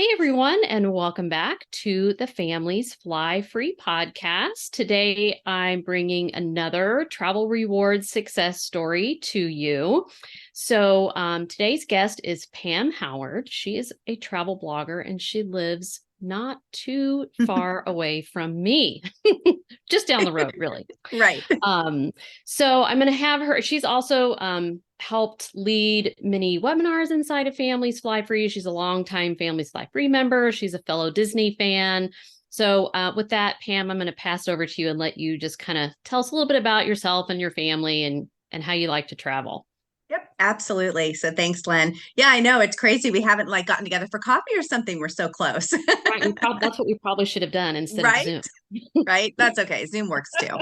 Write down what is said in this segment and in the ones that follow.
Hey everyone, and welcome back to the Families Fly Free podcast. Today I'm bringing another travel reward success story to you. So today's guest is Pam Howard. She is a travel blogger and she lives not too far away from me, just down the road, really. Right. So I'm going to have her. She's also helped lead many webinars inside of Families Fly Free. She's a longtime Families Fly Free member. She's a fellow Disney fan. So with that, Pam, I'm going to pass it over to you and let you just kind of tell us a little bit about yourself and your family and how you like to travel. Yep, absolutely. So thanks, Len. Yeah, I know it's crazy. We haven't gotten together for coffee or something. We're so close. Right. That's what we probably should have done instead of Right? Zoom. Right. That's okay. Zoom works too,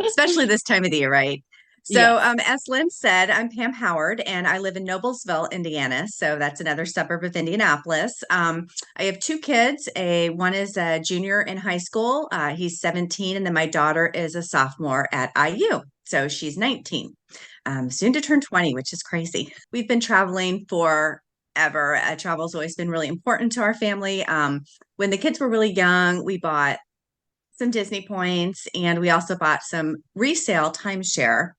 especially this time of the year, right? So, Yes. as Lynn said, I'm Pam Howard and I live in Noblesville, Indiana. So that's another suburb of Indianapolis. I have two kids. One is a junior in high school. He's 17, and then my daughter is a sophomore at IU. So she's 19, soon to turn 20, which is crazy. We've been traveling forever. Travel's always been really important to our family. When the kids were really young, we bought some Disney points, and we also bought some resale timeshare.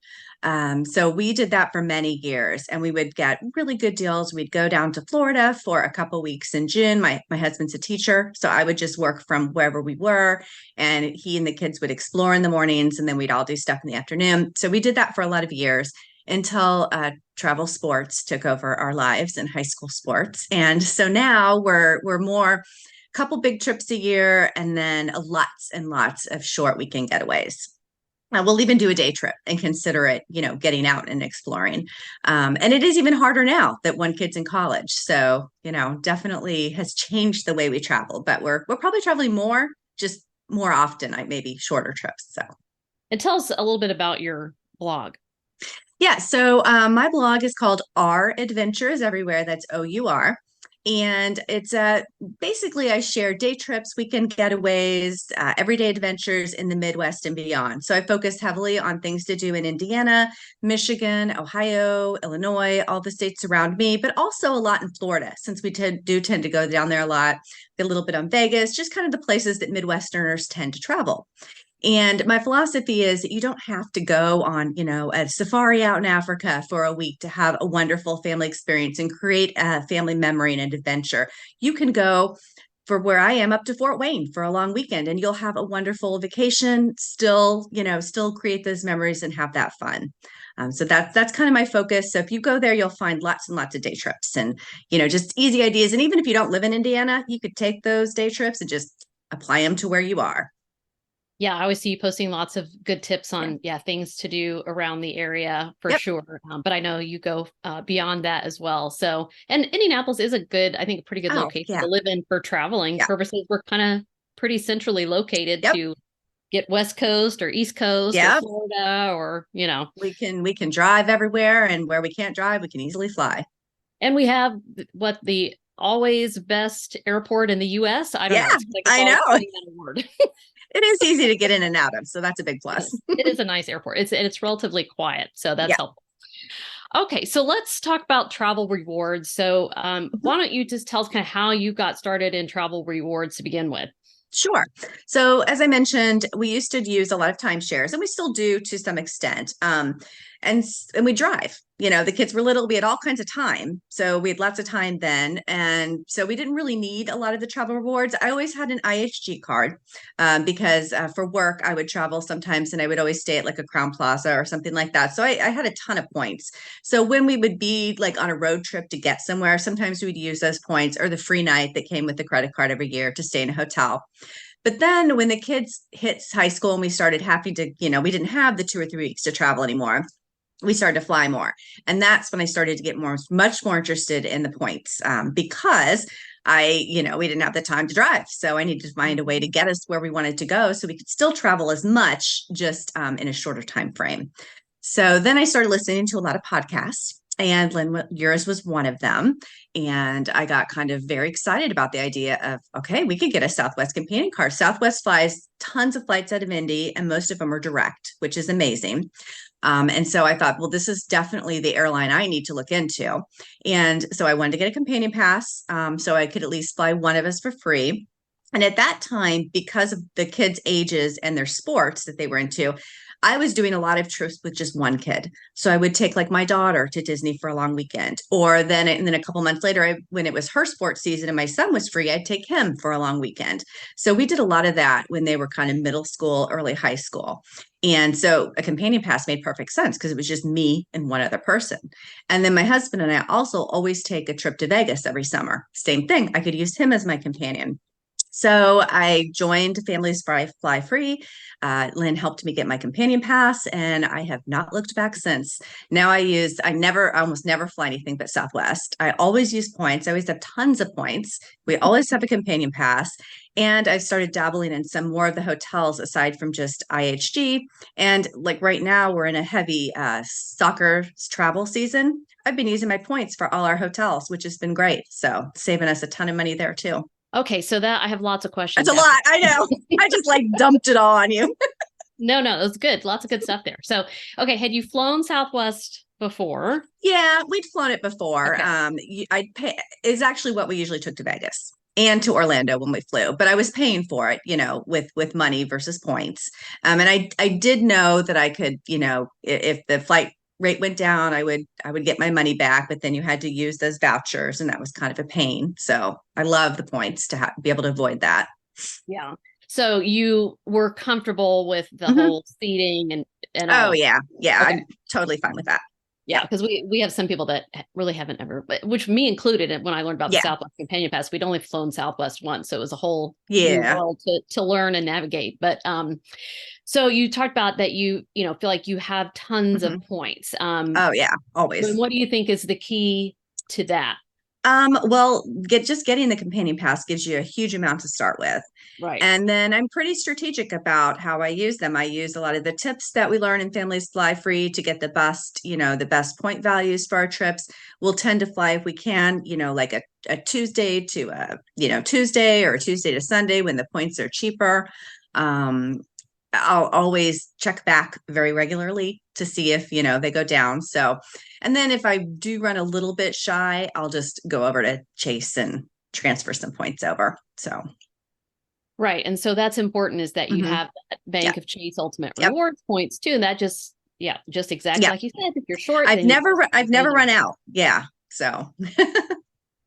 So we did that for many years, and we would get really good deals. We'd go down to Florida for a couple weeks in June. My husband's a teacher, so I would just work from wherever we were, and he and the kids would explore in the mornings, and then we'd all do stuff in the afternoon. So we did that for a lot of years until travel sports took over our lives and high school sports. And so now we're more couple big trips a year, and then lots and lots of short weekend getaways. We'll even do a day trip and consider it, getting out and exploring. And it is even harder now that one kid's in college. So, definitely has changed the way we travel, but we're probably traveling more, just more often, maybe shorter trips. So, And tell us a little bit about your blog. yeah. So my blog is called Our Adventures Everywhere. That's OUR. And it's basically I share day trips, weekend getaways, everyday adventures in the Midwest and beyond. So I focus heavily on things to do in Indiana, Michigan, Ohio, Illinois, all the states around me, but also a lot in Florida, since we do tend to go down there a lot, a little bit on Vegas, just kind of the places that Midwesterners tend to travel. And my philosophy is that you don't have to go on, a safari out in Africa for a week to have a wonderful family experience and create a family memory and an adventure. You can go for where I am up to Fort Wayne for a long weekend, and you'll have a wonderful vacation, still create those memories and have that fun. So that's kind of my focus. So if you go there, you'll find lots and lots of day trips and, just easy ideas. And even if you don't live in Indiana, you could take those day trips and just apply them to where you are. Yeah, I always see you posting lots of good tips on things to do around the area for sure. But I know you go beyond that as well. So, and Indianapolis is a pretty good location to live in for traveling purposes. We're kind of pretty centrally located to get West Coast or East Coast or Florida, or we can drive everywhere, and where we can't drive, we can easily fly. And we have the always best airport in the US. I don't know. I know. It is easy to get in and out of, so that's a big plus. It is a nice airport. It's relatively quiet, so that's helpful. Okay, so let's talk about travel rewards. So why don't you just tell us kind of how you got started in travel rewards to begin with? Sure. So as I mentioned, we used to use a lot of timeshares, and we still do to some extent. And we drive. The kids were little, we had all kinds of time. So we had lots of time then. And so we didn't really need a lot of the travel rewards. I always had an IHG card because for work, I would travel sometimes, and I would always stay at a Crowne Plaza or something like that. So I had a ton of points. So when we would be on a road trip to get somewhere, sometimes we would use those points or the free night that came with the credit card every year to stay in a hotel. But then when the kids hit high school and we started having to, we didn't have the 2 or 3 weeks to travel anymore, we started to fly more. And that's when I started to get much more interested in the points because we didn't have the time to drive. So I needed to find a way to get us where we wanted to go so we could still travel as much, just in a shorter time frame. So then I started listening to a lot of podcasts, and Lynn, yours was one of them. And I got kind of very excited about the idea of, okay, we could get a Southwest companion card. Southwest flies tons of flights out of Indy, and most of them are direct, which is amazing. And so I thought, well, this is definitely the airline I need to look into. And so I wanted to get a companion pass, so I could at least fly one of us for free. And at that time, because of the kids' ages and their sports that they were into, I was doing a lot of trips with just one kid. So I would take like my daughter to Disney for a long weekend, or then a couple months later, when it was her sports season and my son was free, I'd take him for a long weekend. So we did a lot of that when they were kind of middle school, early high school. And so a companion pass made perfect sense because it was just me and one other person. And then my husband and I also always take a trip to Vegas every summer. Same thing. I could use him as my companion. So I joined Families Fly Free. Lynn helped me get my companion pass, and I have not looked back since. Now I almost never fly anything but Southwest. I always use points. I always have tons of points. We always have a companion pass. And I've started dabbling in some more of the hotels aside from just IHG. And like right now, we're in a heavy soccer travel season. I've been using my points for all our hotels, which has been great. So saving us a ton of money there too. Okay, so that I have lots of questions. That's a lot. I know. I just like dumped it all on you. No, that's good. Lots of good stuff there. So, okay, had you flown Southwest before? Yeah, we'd flown it before. Okay. I pay is actually what we usually took to Vegas and to Orlando when we flew, but I was paying for it, with money versus points. And I did know that I could, if the flight rate went down, I would get my money back, but then you had to use those vouchers, and that was kind of a pain. So I love the points to be able to avoid that. Yeah. So you were comfortable with the Mhm. whole seating and all Oh of yeah, yeah, Okay. I'm totally fine with that. Yeah, because we have some people that really haven't ever, which me included, when I learned about the Yeah, Southwest Companion Pass, we'd only flown Southwest once, so it was a whole new yeah. world to learn and navigate. But so you talked about that feel like you have tons of Hmm. points. Oh yeah, And always. what do you think is the key to that? Well, just getting the companion pass gives you a huge amount to start with. Right. And then I'm pretty strategic about how I use them. I use a lot of the tips that we learn in Families Fly Free to get the best point values for our trips. We'll tend to fly if we can, like a Tuesday to Tuesday, or a Tuesday to Sunday when the points are cheaper. I'll always check back very regularly to see if, they go down. So, and then if I do run a little bit shy, I'll just go over to Chase and transfer some points over. So, Right. And so that's important, is that you mhm. have that Yeah. Bank of Chase Ultimate Yep. Rewards points too. And that just exactly Yeah. like you said, if you're short, I've then you never, I've never can. run out. Yeah. So,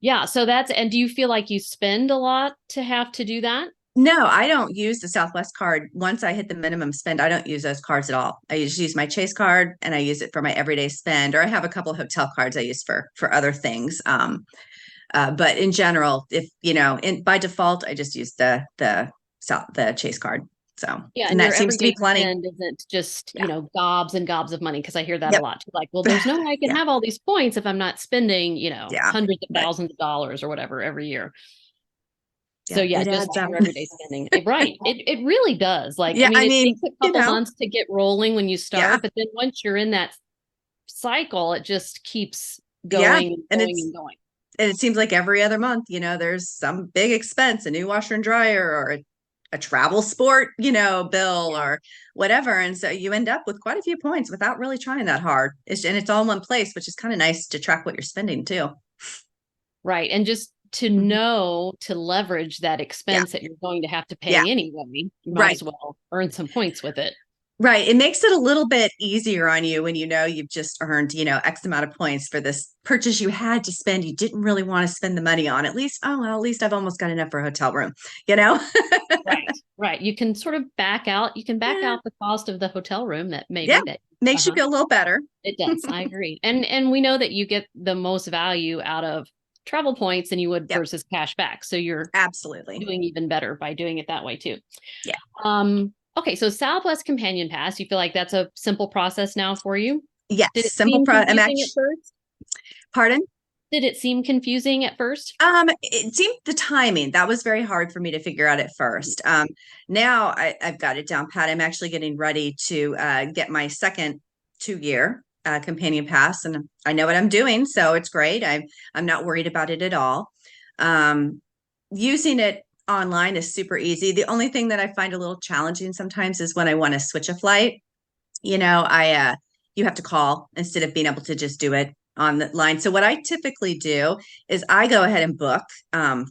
Yeah. So and do you feel like you spend a lot to have to do that? no, I don't use the Southwest card. Once I hit the minimum spend, I don't use those cards at all. I just use my Chase card, and I use it for my everyday spend, or I have a couple of hotel cards I use for other things. But in general, if by default, I just use the Chase card. So, Yeah. and And that your seems to be everyday plenty. spend isn't just, Yeah. gobs and gobs of money. Cause I hear that a Yep. lot too. Like, well, there's no way I can Yeah. have all these points if I'm not spending, Yeah. hundreds of But thousands of dollars or whatever every year. So yeah, yeah, it just adds up. your everyday spending. Right. It really does. Like, I Yeah. mean, I it mean, takes a couple months to get rolling when you yeah. start, but then once you're in that cycle, it just keeps Yeah. going and And going it's, and going. and it seems like every other month, there's some big expense, a new washer and dryer, or a travel sport, bill, Yeah. or whatever. And so you end up with quite a few points without really trying that hard. And it's all in one place, which is kind of nice to track what you're spending too. Right. And just to Mhm. know to leverage that Yeah. expense that you're going to have to Yeah. pay anyway, you might Right. as well earn some points with it. Right. It makes it a little bit easier on you when you've just earned, X amount of points for this purchase you had to spend. You didn't really want to spend the money on. At least, oh, well, at least I've almost got enough for a hotel room, you know? Right. Right. You can sort of back out. You can back Yeah. out the cost of the hotel room that Yeah. maybe that Makes you uh-huh. feel a little better. It does. I agree. And we know that you get the most value out of travel points than you would Yep. versus cash back. So you're Absolutely. doing even better by doing it that way too. Yeah. Okay, so Southwest Companion Pass, you feel like that's a simple process now for you? Yes. Did it Simple seem I'm confusing at actually, first? pardon? Did it seem confusing at first? It seemed the timing that was very hard for me to figure out at first. Now I've got it down pat. I'm actually getting ready to get my second 2-year companion pass, and I know what I'm doing, so it's great. I'm not worried about it at all. Using it online is super easy. The only thing that I find a little challenging sometimes is when I want to switch a flight. I you have to call instead of being able to just do it on the line. So what I typically do is I go ahead and book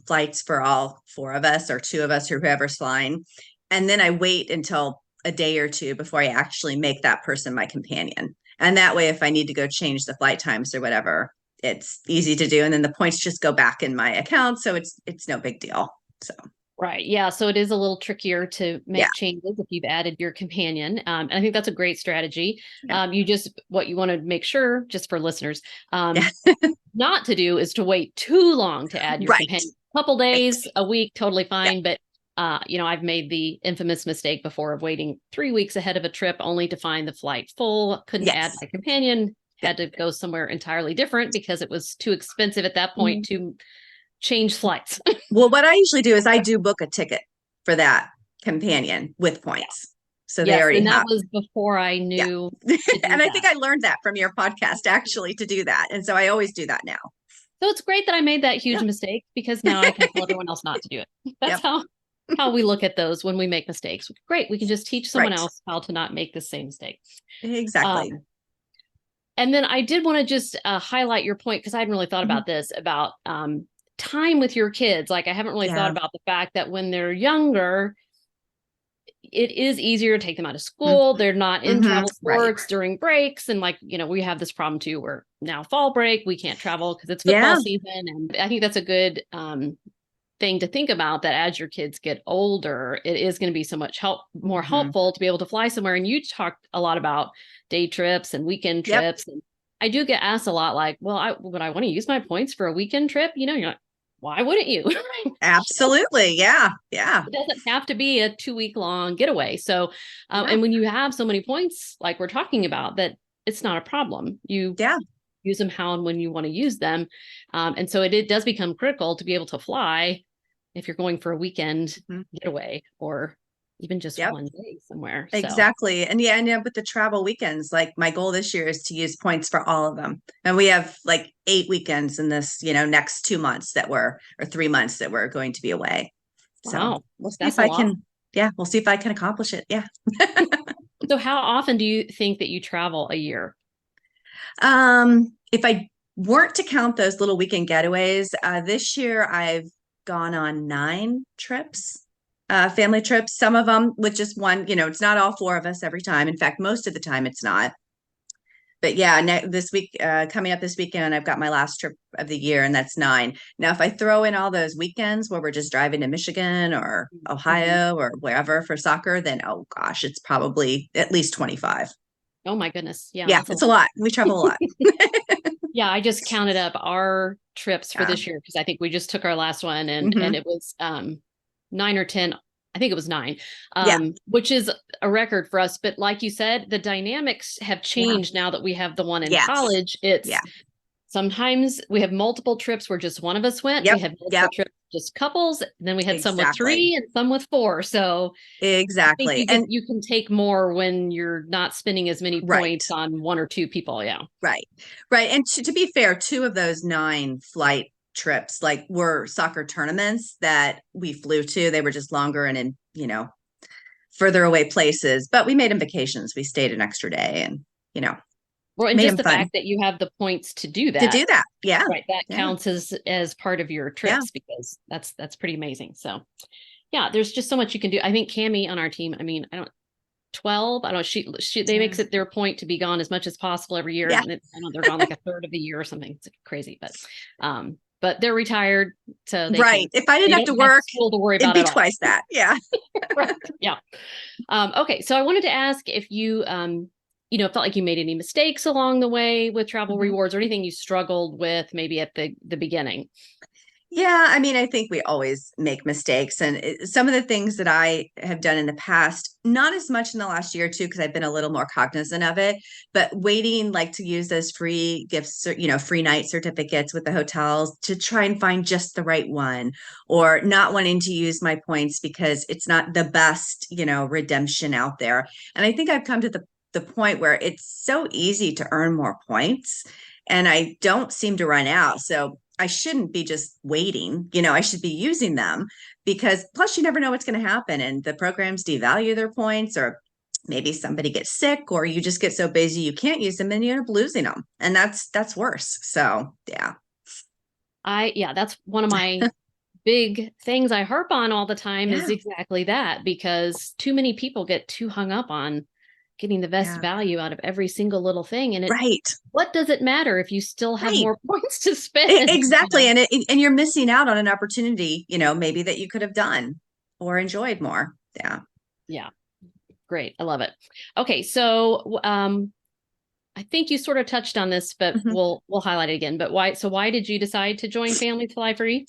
flights for all four of us or two of us or whoever's flying. And then I wait until a day or two before I actually make that person my companion. And that way, if I need to go change the flight times or whatever, it's easy to do. And then the points just go back in my account. So it's no big deal. So Right. Yeah. So it is a little trickier to yeah. make changes if you've added your companion. And I think that's a great strategy. Yeah. What you want to make sure, just for listeners, Yeah. not to do is to wait too long to add your Right. companion. A couple days, a week, totally fine. Yeah. But, I've made the infamous mistake before of waiting 3 weeks ahead of a trip only to find the flight full. Couldn't add Yes. my companion, had to go somewhere entirely different because it was too expensive at that point to change flights. Well, what I usually do is I do book a ticket for that companion with points. So they Yes, already and that have. was before I Yeah. knew to do And I that. think I learned that from your podcast actually to do that. And so I always do that now. So it's great that I made that huge Yeah. mistake because now I can tell everyone else not to do it. That's how we look at those when we make mistakes. Great, we can just teach someone Right. else how to not make the same mistake. Exactly. And then I did want to just highlight your point because I hadn't really thought about this about time with your kids. Like I haven't really thought about the fact that when they're younger, it is easier to take them out of school. They're not in travel sports during breaks. And we have this problem too, where now fall break, we can't travel because it's football season. And I think that's a good thing to think about, that as your kids get older, it is going to be so much more helpful to be able to fly somewhere. And you talked a lot about day trips and weekend trips. And I do get asked a lot like, well, would I want to use my points for a weekend trip? You're like, why wouldn't you? Absolutely. Yeah. Yeah. It doesn't have to be a 2-week long getaway. So, and when you have so many points, like we're talking about, that it's not a problem. You use them how and when you want to use them. And so it does become critical to be able to fly if you're going for a weekend getaway or even just one day somewhere. Exactly. And with the travel weekends, like my goal this year is to use points for all of them. And we have like 8 weekends in this, next 2 months or 3 months that we're going to be away. So we'll see if I can, we'll see if I can accomplish it. Yeah. So how often do you think that you travel a year? If I weren't to count those little weekend getaways, this year I've gone on 9 trips. Family trips, some of them with just one, it's not all 4 of us every time. In fact, most of the time it's not. But this week, coming up this weekend, I've got my last trip of the year, and that's 9. Now, if I throw in all those weekends where we're just driving to Michigan or Ohio or wherever for soccer, then, oh gosh, it's probably at least 25. Oh my goodness. Yeah. Yeah, it's a lot. We travel a lot. Yeah, I just counted up our trips for this year because I think we just took our last one and it was 9 or 10. I think it was 9, which is a record for us. But like you said, the dynamics have changed now that we have the one in college. It's sometimes we have multiple trips where just one of us went. We have multiple trips, just couples. And then we had some with 3 and some with 4. So exactly. And you can take more when you're not spending as many points on 1 or 2 people. Yeah. Right. Right. And to be fair, 2 of those 9 flight trips were soccer tournaments that we flew to. They were just longer and in further away places, but we made them vacations. We stayed an extra day and well, and just the fact that you have the points to do that that counts as part of your trips because that's pretty amazing. So there's just so much you can do. I think Cammie on our team, 12, they makes it their point to be gone as much as possible every year. And I know they're gone like a third of the year or something. It's crazy, but they're retired. So if I didn't have to work, to worry about it'd be twice that. Yeah. Yeah. Okay. So I wanted to ask if you, felt like you made any mistakes along the way with travel rewards or anything you struggled with maybe at the beginning. Yeah, I think we always make mistakes. And some of the things that I have done in the past, not as much in the last year or 2, because I've been a little more cognizant of it, but waiting to use those free gifts, free night certificates with the hotels to try and find just the right one, or not wanting to use my points because it's not the best, redemption out there. And I think I've come to the point where it's so easy to earn more points and I don't seem to run out. So I shouldn't be just waiting, I should be using them because plus you never know what's going to happen. And the programs devalue their points or maybe somebody gets sick or you just get so busy you can't use them and you end up losing them. And that's worse. So yeah. Yeah, that's one of my big things I harp on all the time is Yeah. exactly that, because too many people get too hung up on getting the best Yeah. value out of every single little thing. And Right. what does it matter if you still have Right. more points to spend? Exactly. And you're missing out on an opportunity, maybe that you could have done or enjoyed more. Yeah. Yeah. Great. I love it. Okay. So, I think you sort of touched on this, but Mhm. we'll highlight it again. But why did you decide to join Families Fly Free?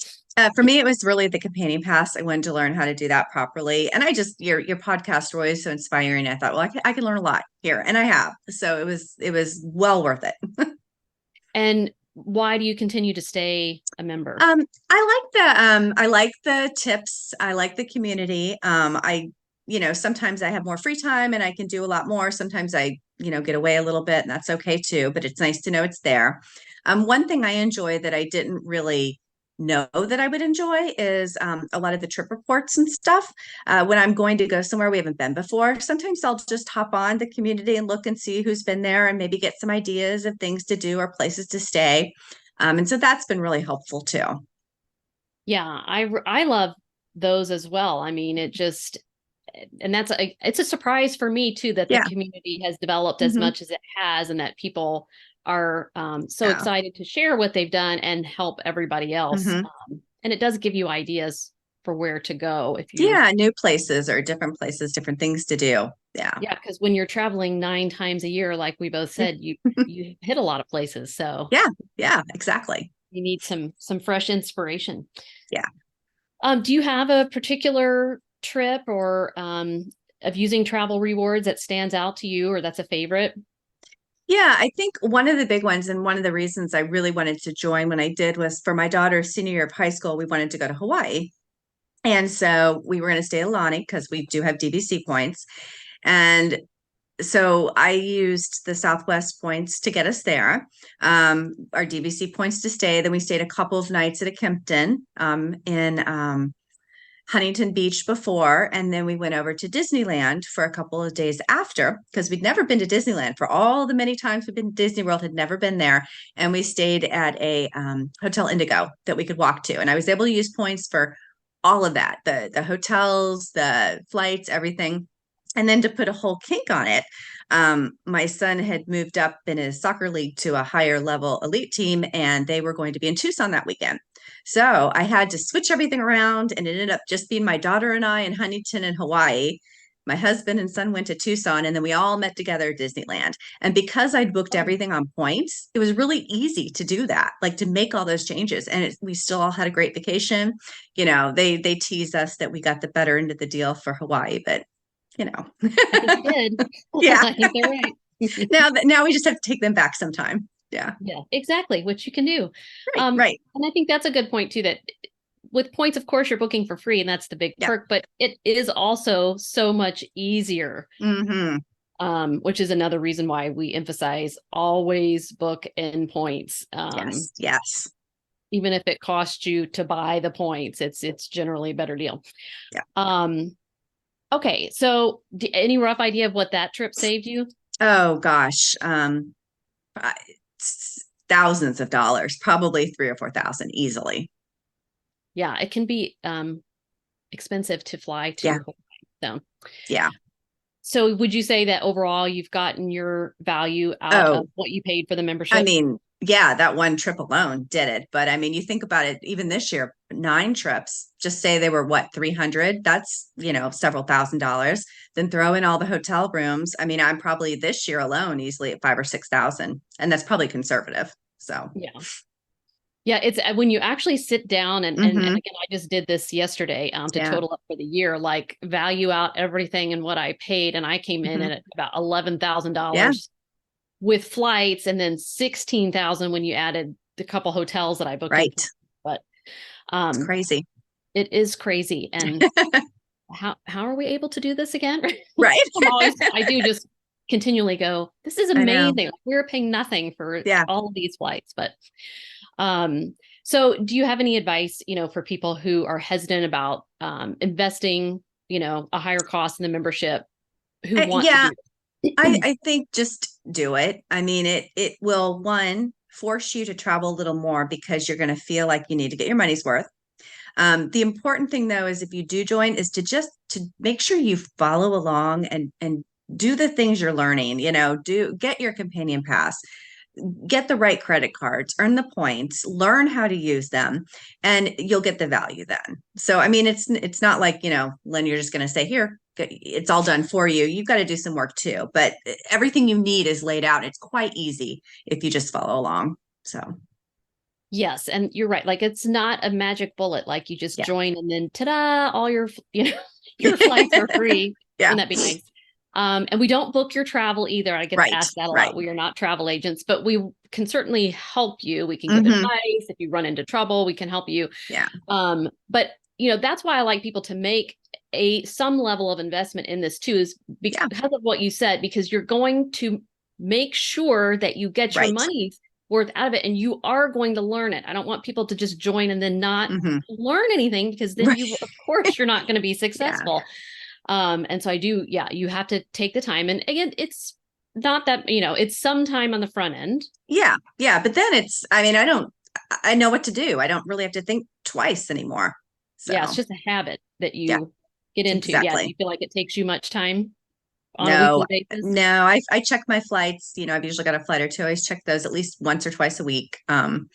For me, it was really the companion pass. I wanted to learn how to do that properly. And your podcast, Roy, is so inspiring. I thought, well, I can learn a lot here. And I have. So it was well worth it. And why do you continue to stay a member? I like the tips. I like the community. Sometimes I have more free time and I can do a lot more. Sometimes I, get away a little bit, and that's okay too, but it's nice to know it's there. One thing I enjoy that I didn't really know that I would enjoy is a lot of the trip reports and stuff. When I'm going to go somewhere we haven't been before, sometimes I'll just hop on the community and look and see who's been there and maybe get some ideas of things to do or places to stay. And so that's been really helpful too. Yeah, I love those as well. I mean, and it's a surprise for me too that the Yeah. community has developed as Hmm. much as it has, and that people are so Yeah. excited to share what they've done and help everybody else. Hmm. And it does give you ideas for where to go if you, Yeah. New places or different places, different things to do. Yeah. yeah, because when you're traveling 9 times a year, like we both Yeah. said, you hit a lot of places, so Yeah. Yeah. Exactly. you need some fresh inspiration. Yeah. Do you have a particular trip or of using travel rewards that stands out to you or that's a favorite? Yeah. I think one of the big ones and one of the reasons I really wanted to join when I did was for my daughter's senior year of high school, we wanted to go to Hawaii. And so we were going to stay at Lani because we do have DVC points. And so I used the Southwest points to get us there, our DVC points to stay. Then we stayed a couple of nights at a Kimpton in Huntington Beach before. And then we went over to Disneyland for a couple of days after because we'd never been to Disneyland. For all the many times we've been to Disney World, had never been there. And we stayed at a Hotel Indigo that we could walk to. And I was able to use points for all of that, the hotels, the flights, everything. And then to put a whole kink on it, my son had moved up in his soccer league to a higher level elite team, and they were going to be in Tucson that weekend. So I had to switch everything around, and it ended up just being my daughter and I in Huntington and Hawaii. My husband and son went to Tucson, and then we all met together at Disneyland. And because I'd booked everything on points, it was really easy to do that, like to make all those changes. And we still all had a great vacation. They tease us that we got the better end of the deal for Hawaii, but I think you did. yeah. I think they're right. Now we just have to take them back sometime. Yeah. Yeah, exactly, which you can do. Right. Right. And I think that's a good point too, that with points, of course, you're booking for free, and that's the big Yeah. perk, but it is also so much easier, Hmm. which is another reason why we emphasize always book in points. Yes. Yes. Even if it costs you to buy the points, it's generally a better deal. Yeah. Okay, so any rough idea of what that trip saved you? Oh gosh. Thousands of dollars, probably 3 or 4 thousand easily. Yeah, it can be expensive to fly to Yeah. Hawaii. Yeah. So would you say that overall you've gotten your value out Oh, of what you paid for the I membership? mean, yeah, that one trip alone did it. But I mean, you think about it, even this year, 9 trips, just say they were what, 300, that's, several $1,000s. Then throw in all the hotel rooms. I mean, I'm probably this year alone easily at 5 or 6 thousand. And that's probably conservative. So, Yeah. Yeah, it's when you actually sit down and hmm. again, I just did this yesterday to Yeah. total up for the year, like value out everything and what I paid, and I came in Hmm. at about $11,000 Yeah. with flights, and then 16,000 when you added the couple hotels that I booked in. Right. But It's crazy. it is crazy, and how are we able to do this again? Right. I do just continually go, this is I know. amazing. We're paying nothing for Yeah. all of these flights, but so do you have any advice, for people who are hesitant about investing, a higher cost in the membership? who want to Yeah, do it? I think just do it. I mean, it will, one, force you to travel a little more because you're going to feel like you need to get your money's worth. The important thing though is if you do join is to just to make sure you follow along and do the things you're learning, do get your companion pass, get the right credit cards, earn the points, learn how to use them, and you'll get the value then. So I mean, it's not like, Lynn, you're just going to say, here, it's all done for you. You've got to do some work too, but everything you need is laid out. It's quite easy if you just follow along. So Yes, and you're right. Like it's not a magic bullet. Like you just yeah. join and then ta-da, all your your flights are free. Yeah. Wouldn't that be nice? And we don't book your travel either. I get Right. asked that a Right. lot. We are not travel agents, but we can certainly help you. We can give Hmm. advice. If you run into trouble, we can help you. Yeah. But that's why I like people to make some level of investment in this too, is Yeah. because of what you said, because you're going to make sure that you get your Right. money worth out of it, and you are going to learn it. I don't want people to just join and then not Hmm. learn anything, because then Right. you, of course, you're not going to be Yeah. successful. And so you have to take the time. And again, it's not that, it's some time on the front end. Yeah. Yeah. But then I mean, I know what to do. I don't really have to think twice anymore. Yeah, it's So just a habit that yeah, you get into. Yeah. Do exactly. you feel like it takes you much time on a No, weekly basis? no, I check my flights. I've usually got a flight or two. I always check those at least once or twice a week. And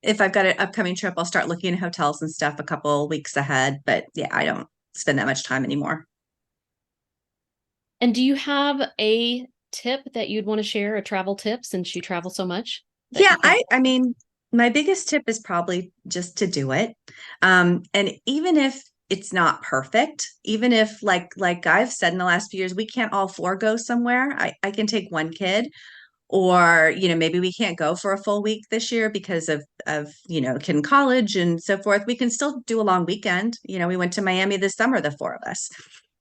if I've got an upcoming trip, I'll start looking at hotels and stuff a couple weeks ahead. But yeah, I don't spend that much time anymore. And do you have a tip that you'd want to share, a travel tip, since you travel so much that Yeah, you think? I mean, my biggest tip is probably just to do it. And even if it's not perfect, even if like I've said in the last few years, we can't all four go somewhere. I can take one kid, or maybe we can't go for a full week this year because of kid in college and so forth. We can still do a long weekend. We went to Miami this summer, the four of us.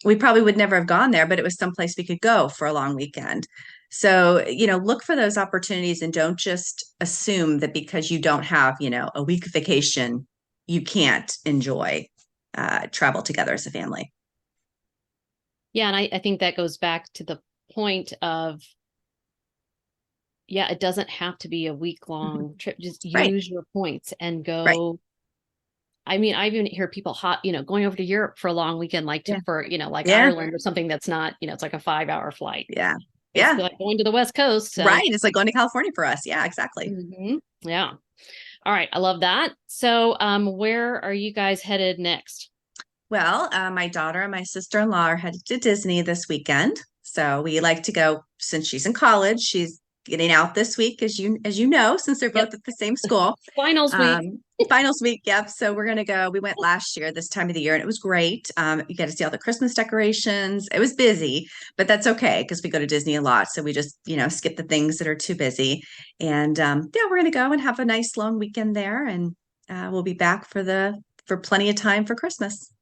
We probably would never have gone there, but it was someplace we could go for a long weekend. So look for those opportunities and don't just assume that because you don't have a week vacation, you can't enjoy travel together as a family. Yeah, and I think that goes back to the point of, yeah, it doesn't have to be a week Mhm. long trip. Just Right. use your points and Right. go. I mean, I even hear people going over to Europe for a long weekend, like Yeah. like Yeah. Ireland or something that's not, it's like a 5 hour flight. Yeah. Basically Yeah. like going to the West Coast. So, Right. It's like going to California for us. Yeah, exactly. yeah. All right. I love that. So, where are you guys headed next? Well, my daughter and my sister-in-law are headed to Disney this weekend. So we like to go since she's in college. She's getting out this week, as you know, since they're Yep. both at the same school. Finals week. Finals week, yep. So we're gonna go. We went last year this time of the year, and it was great. You get to see all the Christmas decorations. It was busy, but that's okay because we go to Disney a lot. So we just skip the things that are too busy. And yeah, we're gonna go and have a nice long weekend there, and we'll be back for plenty of time for Christmas.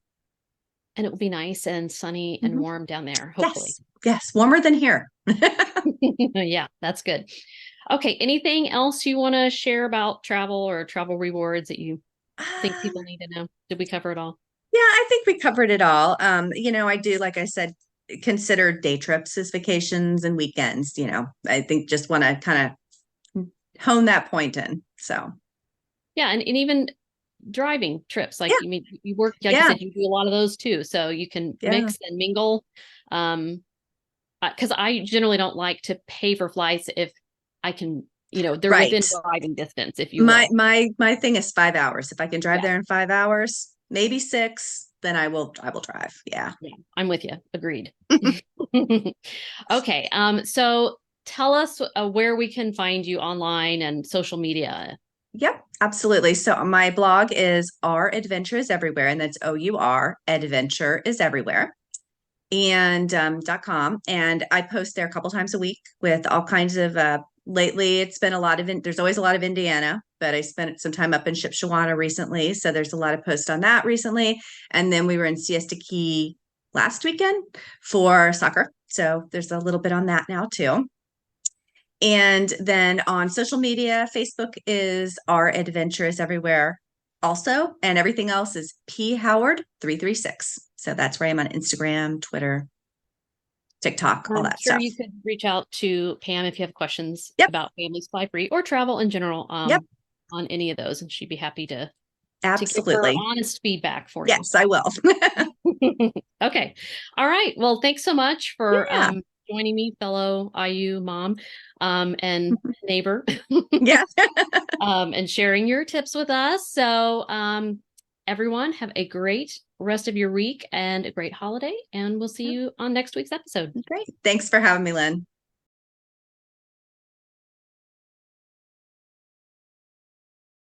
And it will be nice and sunny and Mhm. warm down there, hopefully. Yes, yes, warmer than here. Yeah, that's good. Okay. Anything else you want to share about travel or travel rewards that you think Um, people need to know? Did we cover it all? yeah, I think we covered it all. I do, like I said, consider day trips as vacations and weekends. I think just want to kind of hone that point in. So, Yeah. And even driving trips, like yeah, you mean you work, like you yeah, said, you do a lot of those too. So you can yeah. mix and mingle. Um, because I generally don't like to pay for flights if I can, they're Right. within driving distance, if you My will. my my thing is 5 hours. If I can drive Yeah. there in 5 hours, maybe six, then I will drive. Yeah. Yeah. I'm with you. Agreed. Okay. So tell us where we can find you online and social media. Yep, absolutely. So my blog is Our Adventure is Everywhere, and that's OUR, Adventure is Everywhere, and .com. And I post there a couple times a week with all kinds of lately it's been a lot of there's always a lot of Indiana, but I spent some time up in Shipshewana recently. So there's a lot of posts on that recently. And then we were in Siesta Key last weekend for soccer. So there's a little bit on that now too. And then on social media, Facebook is Our Adventures Everywhere. also, and everything else is P Howard 336. So that's where I'm on Instagram, Twitter, TikTok, all I'm that sure stuff. you could reach out to Pam if you have questions Yep. about Families Fly Free or travel in general Yep. on any of those, and she'd be happy to give her Absolutely. honest feedback for you. Yes, I will. Okay. All right. Well, thanks so much for Yeah. joining me, fellow IU mom and neighbor, Yeah. and sharing your tips with us. So, everyone, have a great rest of your week and a great holiday, and we'll see you on next week's episode. Great. Thanks for having me, Lynn.